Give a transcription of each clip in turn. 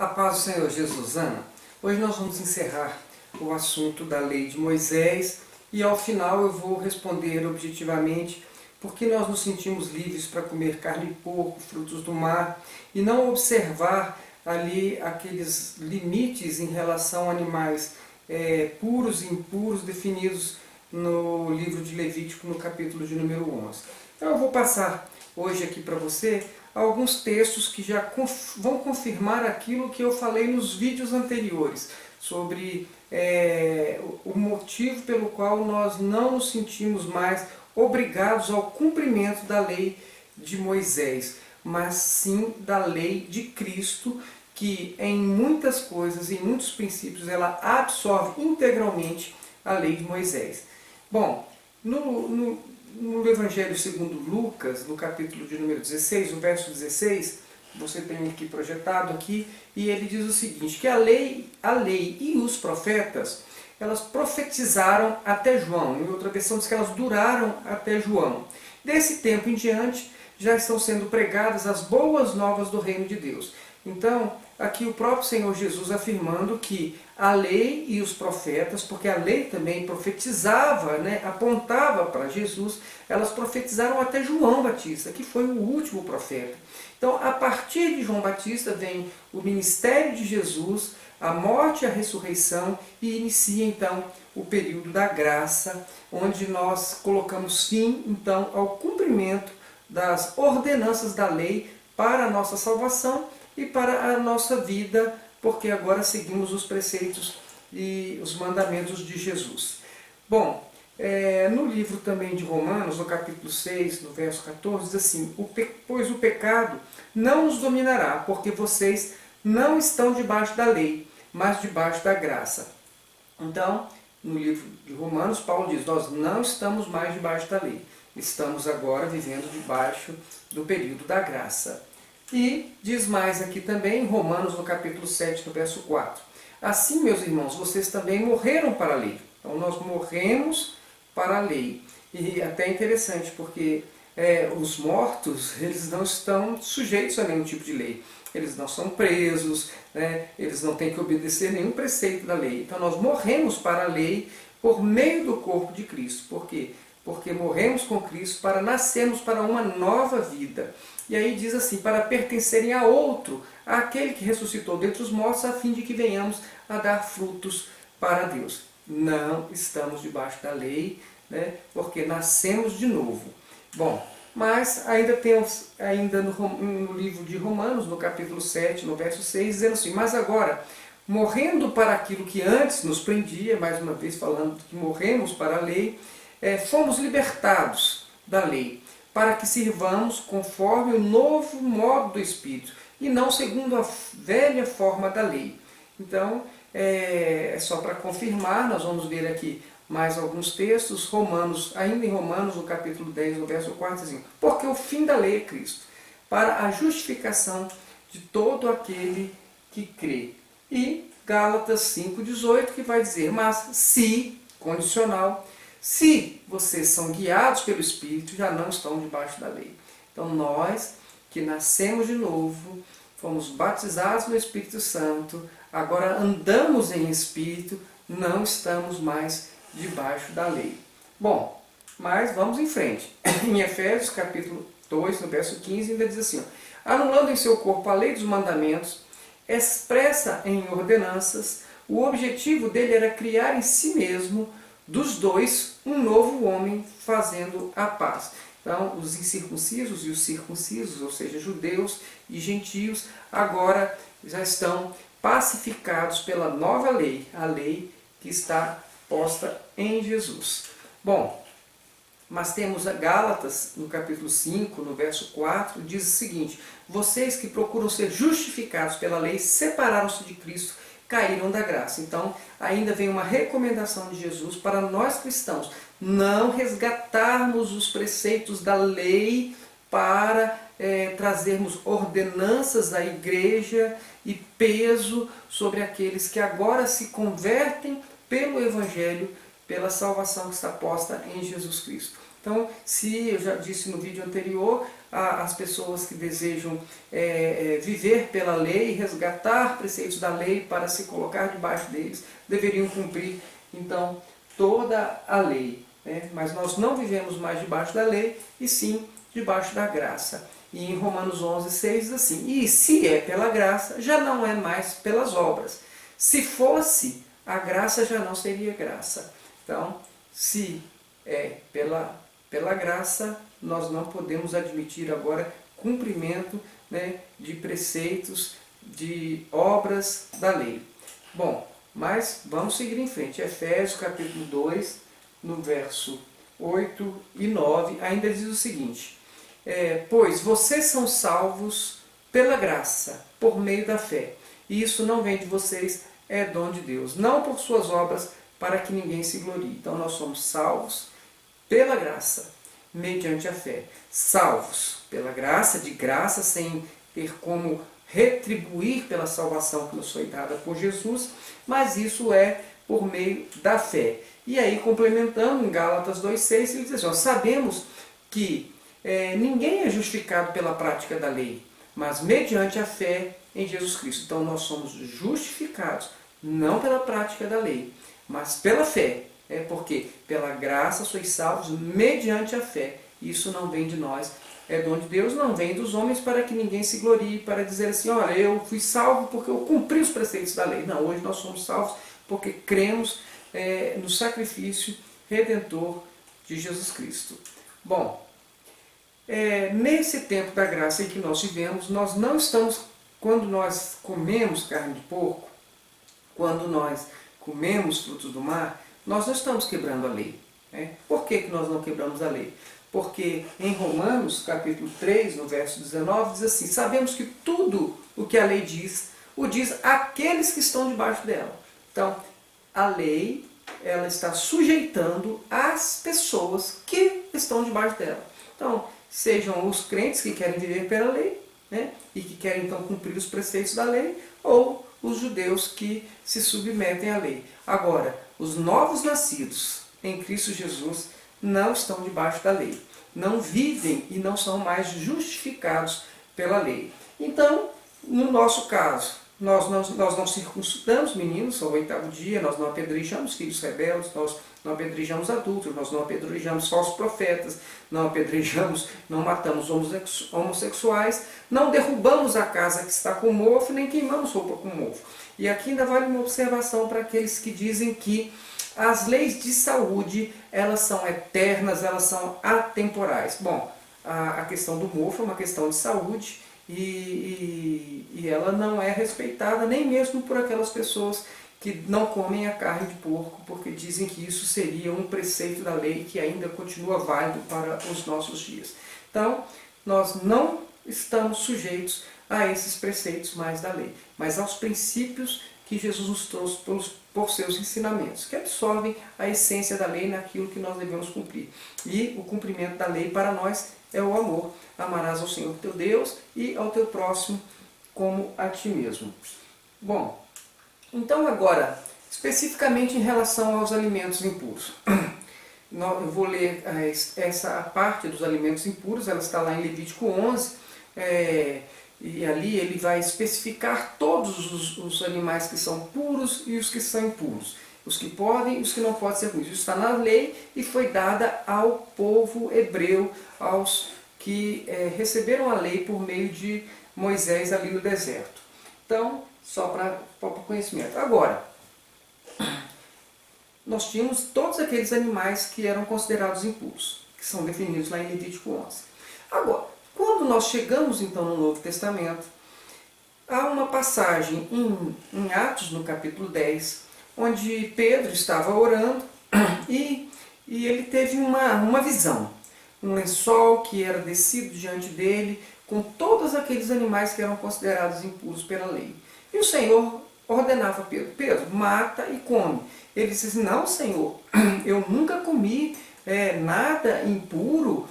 A paz do Senhor Jesus, Ana. Hoje nós vamos encerrar o assunto da lei de Moisés e ao final eu vou responder objetivamente por que nós nos sentimos livres para comer carne de porco, frutos do mar e não observar ali aqueles limites em relação a animais puros e impuros definidos no livro de Levítico, no capítulo de número 11. Então eu vou passar hoje aqui para você alguns textos que já vão confirmar aquilo que eu falei nos vídeos anteriores, sobre o motivo pelo qual nós não nos sentimos mais obrigados ao cumprimento da lei de Moisés, mas sim da lei de Cristo, que em muitas coisas, em muitos princípios, ela absorve integralmente a lei de Moisés. Bom, no Evangelho segundo Lucas, no capítulo de número 16, o verso 16, você tem aqui projetado aqui, e ele diz o seguinte, que a lei e os profetas, elas profetizaram até João. Em outra versão diz que elas duraram até João. Desse tempo em diante, já estão sendo pregadas as boas novas do reino de Deus. Então, aqui o próprio Senhor Jesus afirmando que a lei e os profetas, porque a lei também profetizava, apontava para Jesus, elas profetizaram até João Batista, que foi o último profeta. Então, a partir de João Batista vem o ministério de Jesus, a morte e a ressurreição, e inicia então o período da graça, onde nós colocamos fim então ao cumprimento das ordenanças da lei para a nossa salvação e para a nossa vida, porque agora seguimos os preceitos e os mandamentos de Jesus. Bom, no livro também de Romanos, no capítulo 6, no verso 14, diz assim, pois o pecado não os dominará, porque vocês não estão debaixo da lei, mas debaixo da graça. Então, no livro de Romanos, Paulo diz, nós não estamos mais debaixo da lei, estamos agora vivendo debaixo do período da graça. E diz mais aqui também, em Romanos, no capítulo 7, no verso 4. Assim, meus irmãos, vocês também morreram para a lei. Então, nós morremos para a lei. E até interessante, porque os mortos, eles não estão sujeitos a nenhum tipo de lei. Eles não são presos, eles não têm que obedecer nenhum preceito da lei. Então, nós morremos para a lei por meio do corpo de Cristo. Por quê? Porque morremos com Cristo para nascermos para uma nova vida. E aí diz assim, para pertencerem a outro, àquele que ressuscitou dentre os mortos, a fim de que venhamos a dar frutos para Deus. Não estamos debaixo da lei, porque nascemos de novo. Bom, mas ainda temos, no livro de Romanos, no capítulo 7, no verso 6, dizendo assim, mas agora, morrendo para aquilo que antes nos prendia, mais uma vez falando que morremos para a lei, fomos libertados da lei, para que sirvamos conforme o novo modo do Espírito, e não segundo a velha forma da lei. Então, só para confirmar, nós vamos ver aqui mais alguns textos, Romanos, ainda em Romanos, no capítulo 10, no verso 4, assim, porque o fim da lei é Cristo, para a justificação de todo aquele que crê. E Gálatas 5,18, que vai dizer, mas se, condicional, se vocês são guiados pelo Espírito, já não estão debaixo da lei. Então nós, que nascemos de novo, fomos batizados no Espírito Santo, agora andamos em Espírito, não estamos mais debaixo da lei. Bom, mas vamos em frente. Em Efésios capítulo 2, no verso 15, ainda diz assim, anulando em seu corpo a lei dos mandamentos, expressa em ordenanças, o objetivo dele era criar em si mesmo dos dois, um novo homem fazendo a paz. Então, os incircuncisos e os circuncisos, ou seja, judeus e gentios, agora já estão pacificados pela nova lei, a lei que está posta em Jesus. Bom, mas temos a Gálatas, no capítulo 5, no verso 4, diz o seguinte, vocês que procuram ser justificados pela lei, separaram-se de Cristo, caíram da graça. Então, ainda vem uma recomendação de Jesus para nós cristãos, não resgatarmos os preceitos da lei para trazermos ordenanças da igreja e peso sobre aqueles que agora se convertem pelo Evangelho, pela salvação que está posta em Jesus Cristo. Então, se eu já disse no vídeo anterior, as pessoas que desejam viver pela lei, resgatar preceitos da lei para se colocar debaixo deles, deveriam cumprir então toda a lei. Mas nós não vivemos mais debaixo da lei, e sim debaixo da graça. E em Romanos 11:6 diz assim: e se é pela graça, já não é mais pelas obras. Se fosse, a graça já não seria graça. Então, se é pela graça, nós não podemos admitir agora cumprimento, de preceitos, de obras da lei. Bom, mas vamos seguir em frente. Efésios capítulo 2, no verso 8 e 9, ainda diz o seguinte: pois vocês são salvos pela graça, por meio da fé. E isso não vem de vocês, é dom de Deus, não por suas obras, para que ninguém se glorie. Então nós somos salvos pela graça, mediante a fé. Salvos pela graça, de graça, sem ter como retribuir pela salvação que nos foi dada por Jesus, mas isso é por meio da fé. E aí, complementando, em Gálatas 2,6, ele diz assim: sabemos que ninguém é justificado pela prática da lei, mas mediante a fé em Jesus Cristo. Então nós somos justificados, não pela prática da lei, mas pela fé. Porque pela graça sois salvos mediante a fé. Isso não vem de nós, é dom de Deus, não vem dos homens, para que ninguém se glorie, para dizer assim: olha, eu fui salvo porque eu cumpri os preceitos da lei. Não, hoje nós somos salvos porque cremos no sacrifício redentor de Jesus Cristo. Bom, nesse tempo da graça em que nós vivemos, nós não estamos, quando nós comemos carne de porco, quando nós comemos frutos do mar, nós não estamos quebrando a lei. Por que nós não quebramos a lei? Porque em Romanos, capítulo 3, no verso 19, diz assim: sabemos que tudo o que a lei diz, o diz àqueles que estão debaixo dela. Então, a lei, ela está sujeitando as pessoas que estão debaixo dela. Então, sejam os crentes que querem viver pela lei, e que querem então cumprir os preceitos da lei, ou os judeus que se submetem à lei. Agora, os novos nascidos em Cristo Jesus não estão debaixo da lei, não vivem e não são mais justificados pela lei. Então, no nosso caso, nós não circuncidamos meninos ao 8º dia, nós não apedrejamos filhos rebeldes, nós não apedrejamos adultos, nós não apedrejamos falsos profetas, não apedrejamos, não matamos homossexuais, não derrubamos a casa que está com mofo, nem queimamos roupa com mofo. E aqui ainda vale uma observação para aqueles que dizem que as leis de saúde, elas são eternas, elas são atemporais. Bom, a questão do mofo é uma questão de saúde, e ela não é respeitada nem mesmo por aquelas pessoas que não comem a carne de porco, porque dizem que isso seria um preceito da lei que ainda continua válido para os nossos dias. Então, nós não estamos sujeitos a esses preceitos mais da lei, mas aos princípios que Jesus nos trouxe por seus ensinamentos, que absorvem a essência da lei naquilo que nós devemos cumprir. E o cumprimento da lei para nós é o amor. Amarás ao Senhor teu Deus e ao teu próximo como a ti mesmo. Bom, então agora, especificamente em relação aos alimentos impuros. Eu vou ler essa parte dos alimentos impuros, ela está lá em Levítico 11, e ali ele vai especificar todos os animais que são puros e os que são impuros. Os que podem e os que não podem ser comidos. Isso está na lei e foi dada ao povo hebreu, aos que receberam a lei por meio de Moisés ali no deserto. Então, só para conhecimento. Agora, nós tínhamos todos aqueles animais que eram considerados impuros, que são definidos lá em Levítico 11. Agora, quando nós chegamos então no Novo Testamento, há uma passagem em Atos, no capítulo 10, onde Pedro estava orando e ele teve uma visão. Um lençol que era descido diante dele, com todos aqueles animais que eram considerados impuros pela lei. E o Senhor ordenava a Pedro: Pedro, mata e come. Ele disse assim: não, Senhor, eu nunca comi nada impuro,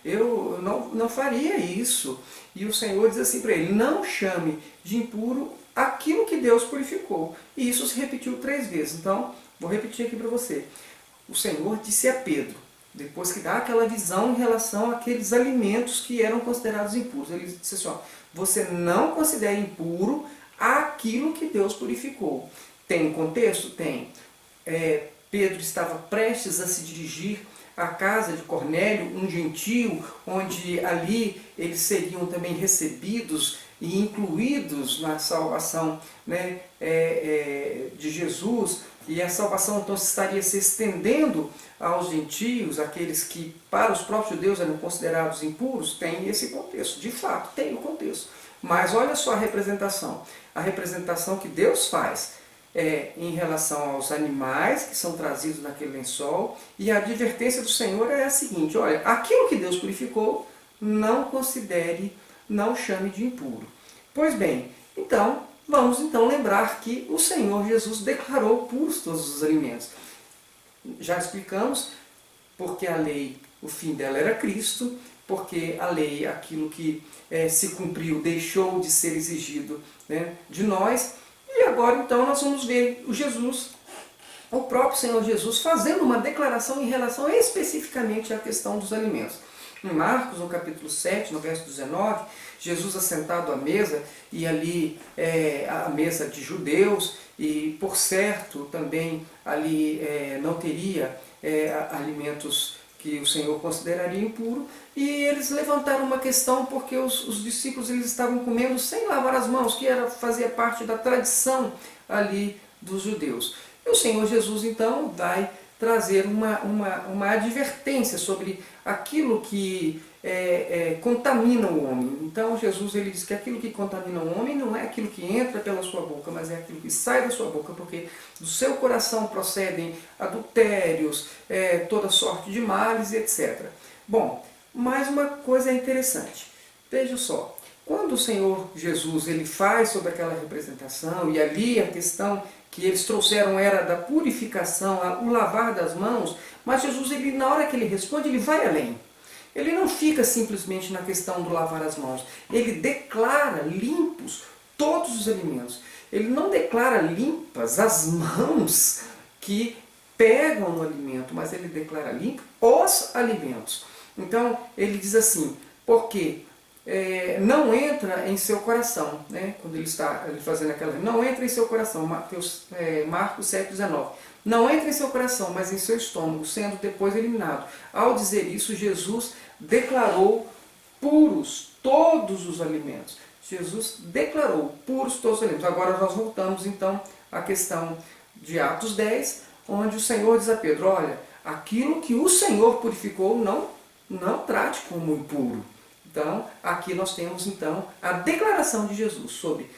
eu não faria isso. E o Senhor diz assim para ele: não chame de impuro aquilo que Deus purificou. E isso se repetiu 3 vezes. Então, vou repetir aqui para você. O Senhor disse a Pedro: Depois que dá aquela visão em relação àqueles alimentos que eram considerados impuros. Ele disse assim, ó, você não considera impuro aquilo que Deus purificou. Tem um contexto? Tem. Pedro estava prestes a se dirigir à casa de Cornélio, um gentio, onde ali eles seriam também recebidos e incluídos na salvação, né, de Jesus, e a salvação então estaria se estendendo aos gentios, aqueles que para os próprios judeus eram considerados impuros. Tem esse contexto, de fato, tem o contexto. Mas olha só a representação que Deus faz em relação aos animais que são trazidos naquele lençol, e a advertência do Senhor é a seguinte, olha, aquilo que Deus purificou, não considere, não chame de impuro. Pois bem, então, vamos então lembrar que o Senhor Jesus declarou puros todos os alimentos. Já explicamos porque a lei, o fim dela era Cristo, porque a lei, aquilo que se cumpriu, deixou de ser exigido, né, de nós. E agora então nós vamos ver o próprio Senhor Jesus, fazendo uma declaração em relação especificamente à questão dos alimentos. Em Marcos, no capítulo 7, no verso 19, Jesus assentado à mesa, e ali a mesa de judeus, e por certo também ali não teria alimentos que o Senhor consideraria impuro, e eles levantaram uma questão porque os discípulos eles estavam comendo sem lavar as mãos, que fazia parte da tradição ali dos judeus. E o Senhor Jesus então vai trazer uma advertência sobre aquilo que contamina o homem. Então Jesus ele diz que aquilo que contamina o homem não é aquilo que entra pela sua boca, mas é aquilo que sai da sua boca, porque do seu coração procedem adultérios, toda sorte de males, etc. Bom, mais uma coisa interessante. Veja só, quando o Senhor Jesus ele faz sobre aquela representação, e ali a questão que eles trouxeram era da purificação, o lavar das mãos, mas Jesus, ele, na hora que ele responde, ele vai além. Ele não fica simplesmente na questão do lavar as mãos. Ele declara limpos todos os alimentos. Ele não declara limpas as mãos que pegam no alimento, mas ele declara limpos os alimentos. Então, ele diz assim, porque não entra em seu coração, né? Quando ele está fazendo aquela... Não entra em seu coração, Marcos 7,19. Não entra em seu coração, mas em seu estômago, sendo depois eliminado. Ao dizer isso, Jesus declarou puros todos os alimentos. Jesus declarou puros todos os alimentos. Agora nós voltamos então à questão de Atos 10, onde o Senhor diz a Pedro, olha, aquilo que o Senhor purificou não trate como impuro. Então, aqui nós temos então a declaração de Jesus sobre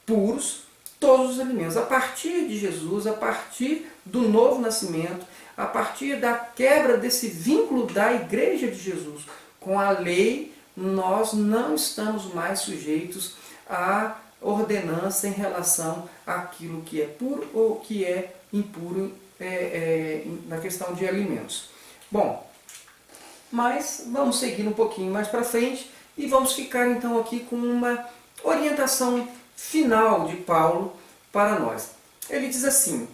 puros todos os alimentos. A partir de Jesus, a partir do novo nascimento, a partir da quebra desse vínculo da igreja de Jesus com a lei, nós não estamos mais sujeitos à ordenança em relação àquilo que é puro ou que é impuro na questão de alimentos. Bom, mas vamos seguir um pouquinho mais para frente e vamos ficar então aqui com uma orientação final de Paulo para nós. Ele diz assim,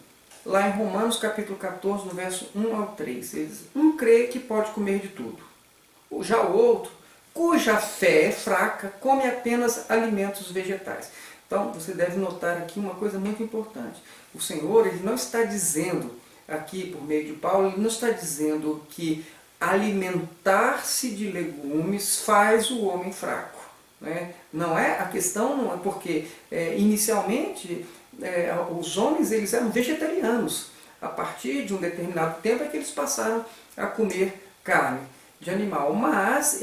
lá em Romanos capítulo 14, no verso 1 ao 3, ele diz, um crê que pode comer de tudo. Já o outro, cuja fé é fraca, come apenas alimentos vegetais. Então você deve notar aqui uma coisa muito importante. O Senhor ele não está dizendo, aqui por meio de Paulo, ele não está dizendo que alimentar-se de legumes faz o homem fraco, né? Não é a questão, não é porque inicialmente os homens eles eram vegetarianos. A partir de um determinado tempo é que eles passaram a comer carne de animal. Mas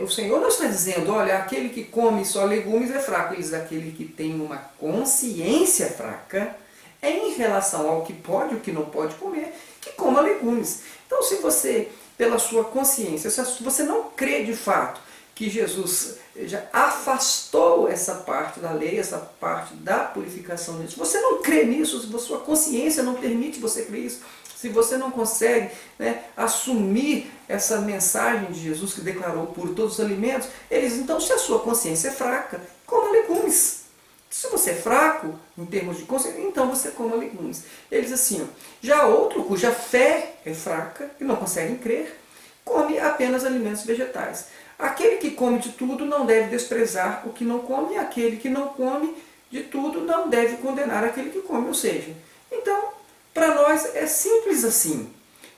o Senhor não está dizendo, olha, aquele que come só legumes é fraco. Ele diz, aquele que tem uma consciência fraca em relação ao que pode e o que não pode comer, que coma legumes. Então se você, pela sua consciência, se você não crê de fato que Jesus já afastou essa parte da lei, essa parte da purificação disso, se você não crê nisso, se a sua consciência não permite você crer isso, se você não consegue, né, assumir essa mensagem de Jesus que declarou por todos os alimentos, eles, então, se a sua consciência é fraca, coma legumes. Se você é fraco, em termos de consciência, então você coma legumes. Ele diz assim, já outro cuja fé é fraca, e não conseguem crer, come apenas alimentos vegetais. Aquele que come de tudo não deve desprezar o que não come, e aquele que não come de tudo não deve condenar aquele que come. Ou seja, então, para nós é simples assim.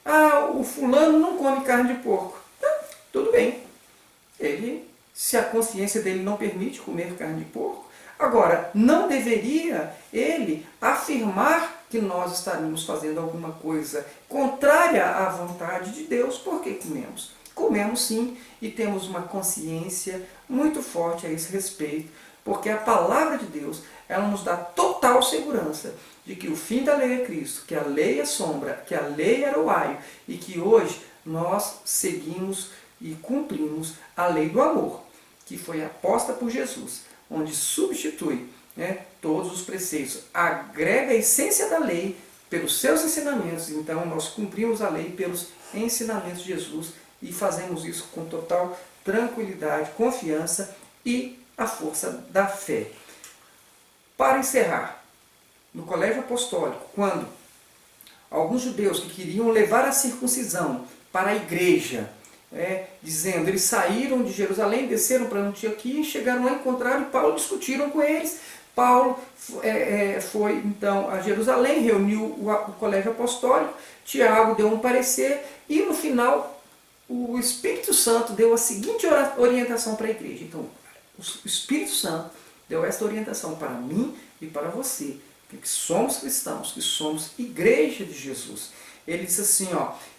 Ah, o fulano não come carne de porco. Tudo bem. Ele, se a consciência dele não permite comer carne de porco, agora, não deveria ele afirmar que nós estaríamos fazendo alguma coisa contrária à vontade de Deus porque comemos. Comemos sim, e temos uma consciência muito forte a esse respeito, porque a palavra de Deus, ela nos dá total segurança de que o fim da lei é Cristo, que a lei é sombra, que a lei era o aio, e que hoje nós seguimos e cumprimos a lei do amor, que foi aposta por Jesus, onde substitui todos os preceitos, agrega a essência da lei pelos seus ensinamentos. Então nós cumprimos a lei pelos ensinamentos de Jesus e fazemos isso com total tranquilidade, confiança e a força da fé. Para encerrar, no colégio apostólico, quando alguns judeus que queriam levar a circuncisão para a igreja, dizendo, eles saíram de Jerusalém, desceram para Antioquia, chegaram lá, encontraram e Paulo, discutiram com eles. Paulo foi então a Jerusalém, reuniu o colégio apostólico, Tiago deu um parecer e no final o Espírito Santo deu a seguinte orientação para a igreja. Então, o Espírito Santo deu esta orientação para mim e para você, que somos cristãos, que somos igreja de Jesus. Ele diz assim,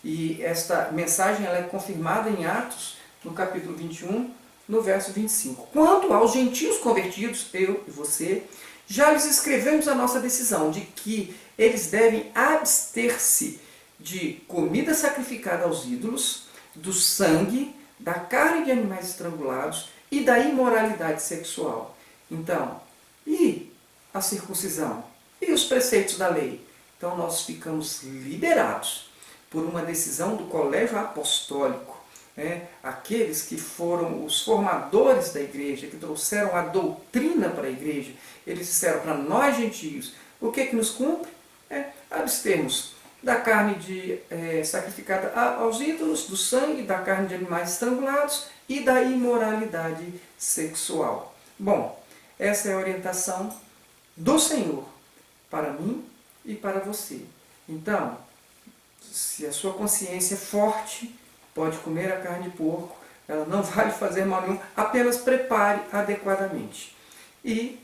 e esta mensagem ela é confirmada em Atos, no capítulo 21, no verso 25. Quanto aos gentios convertidos, eu e você, já lhes escrevemos a nossa decisão de que eles devem abster-se de comida sacrificada aos ídolos, do sangue, da carne de animais estrangulados e da imoralidade sexual. Então, e a circuncisão? E os preceitos da lei? Então nós ficamos liberados por uma decisão do colégio apostólico. Aqueles que foram os formadores da igreja, que trouxeram a doutrina para a igreja, eles disseram para nós gentios, o que nos cumpre? Abstermos da carne sacrificada aos ídolos, do sangue, da carne de animais estrangulados e da imoralidade sexual. Bom, essa é a orientação do Senhor para mim e para você. Então, se a sua consciência é forte, pode comer a carne de porco, ela não vai lhe fazer mal nenhum, apenas prepare adequadamente. E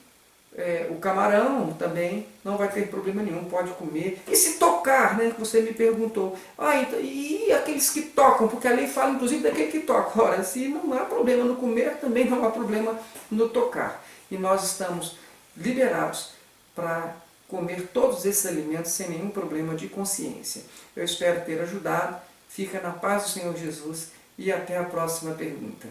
o camarão também não vai ter problema nenhum, pode comer. E se tocar, que você me perguntou, então, e aqueles que tocam, porque a lei fala inclusive daquele que toca. Ora, se não há problema no comer, também não há problema no tocar. E nós estamos liberados para comer todos esses alimentos sem nenhum problema de consciência. Eu espero ter ajudado. Fica na paz do Senhor Jesus e até a próxima pergunta.